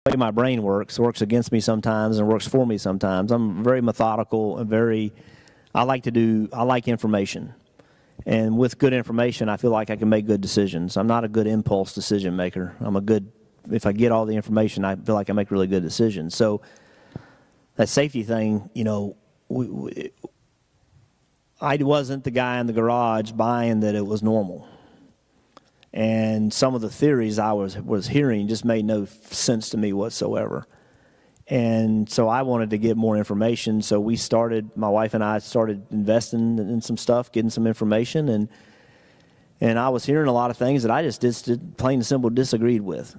way my brain works against me sometimes and works for me sometimes. I'm very methodical and I like information. And with good information, I feel like I can make good decisions. I'm not a good impulse decision maker. If I get all the information, I feel like I make really good decisions. So that safety thing, I wasn't the guy in the garage buying that it was normal. And some of the theories I was hearing just made no sense to me whatsoever. And so I wanted to get more information. So my wife and I started investing in some stuff, getting some information. And I was hearing a lot of things that I just plain and simple disagreed with.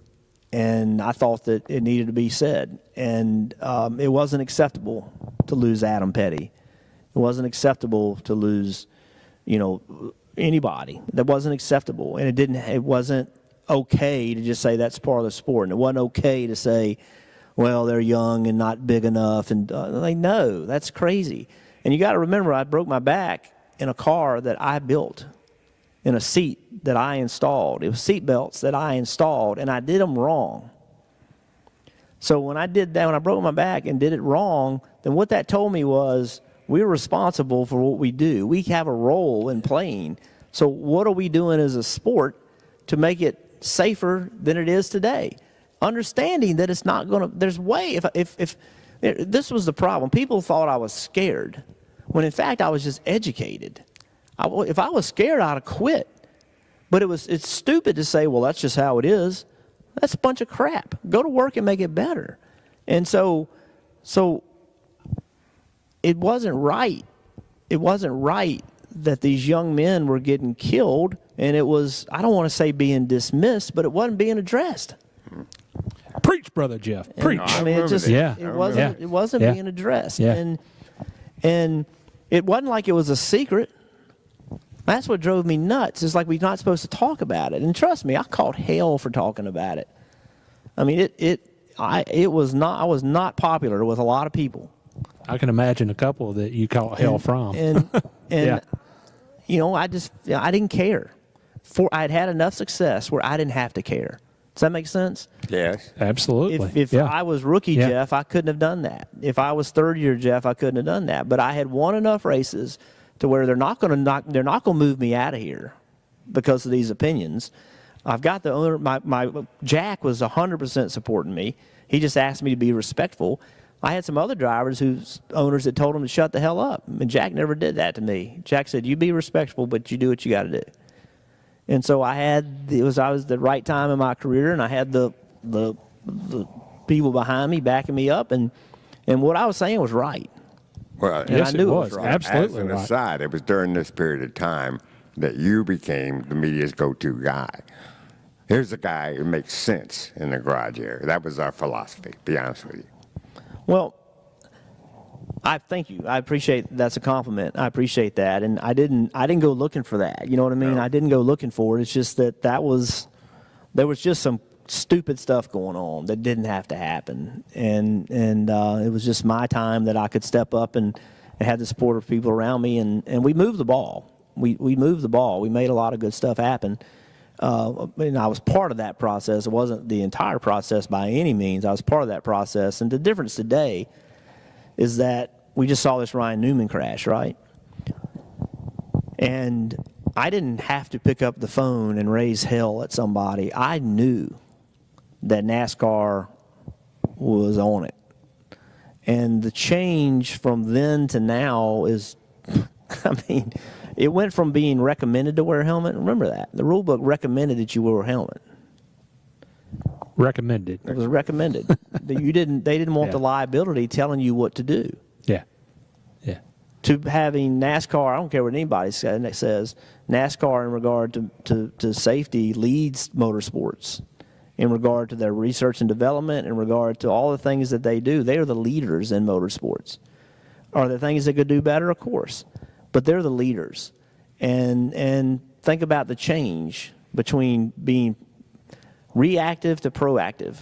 And I thought that it needed to be said. And it wasn't acceptable to lose Adam Petty. It wasn't acceptable to lose, anybody. That wasn't acceptable. And it wasn't okay to just say that's part of the sport. And it wasn't okay to say, well, they're young and not big enough. And no, that's crazy. And you got to remember, I broke my back in a car that I built, in a seat that I installed. It was seat belts that I installed, and I did them wrong. So when I did that, when I broke my back and did it wrong, then what that told me was we're responsible for what we do. We have a role in playing. So what are we doing as a sport to make it safer than it is today? Understanding that it's not going to, if this was the problem. People thought I was scared, when in fact I was just educated. If I was scared, I'd have quit. But it's stupid to say, well, that's just how it is. That's a bunch of crap. Go to work and make it better. And so it wasn't right. It wasn't right that these young men were getting killed, and it was, I don't want to say being dismissed, but it wasn't being addressed. Preach, Brother Jeff. Preach. I mean, it wasn't being addressed. Yeah. And it wasn't like it was a secret. That's what drove me nuts. It's like we're not supposed to talk about it. And trust me, I caught hell for talking about it. I mean, I was not popular with a lot of people. I can imagine a couple that you caught hell from. And I didn't care. I'd had enough success where I didn't have to care. Does that make sense? Yes. Absolutely. If I was rookie Jeff, I couldn't have done that. If I was third year Jeff, I couldn't have done that. But I had won enough races to where they're not going to move me out of here because of these opinions. I've got the owner. My Jack was 100% supporting me. He just asked me to be respectful. I had some other drivers whose owners had told them to shut the hell up, and Jack never did that to me. Jack said, "You be respectful, but you do what you got to do." And so I was the right time in my career, and I had the people behind me backing me up, and what I was saying was right. Well, and yes, I knew it was right. Absolutely as an right. aside, it was during this period of time that you became the media's go-to guy. Here's a guy who makes sense in the garage area. That was our philosophy, to be honest with you. Well, I thank you. I appreciate that's a compliment. I appreciate that, and I didn't go looking for that. You know what I mean? No. I didn't go looking for it. It's just that there was just some stupid stuff going on that didn't have to happen, and it was just my time that I could step up and had the support of people around me, and we moved the ball. We moved the ball. We made a lot of good stuff happen. And I was part of that process. It wasn't the entire process by any means. I was part of that process. And the difference today is that we just saw this Ryan Newman crash, right? And I didn't have to pick up the phone and raise hell at somebody. I knew that NASCAR was on it. And the change from then to now is, I mean, it went from being recommended to wear a helmet. Remember that. The rule book recommended that you wear a helmet. Recommended. It was recommended. They didn't want the liability telling you what to do. Yeah. To having NASCAR, I don't care what anybody says, NASCAR in regard to safety leads motorsports. In regard to their research and development, in regard to all the things that they do, they are the leaders in motorsports. Are there things they could do better? Of course. But they're the leaders. And think about the change between being reactive to proactive.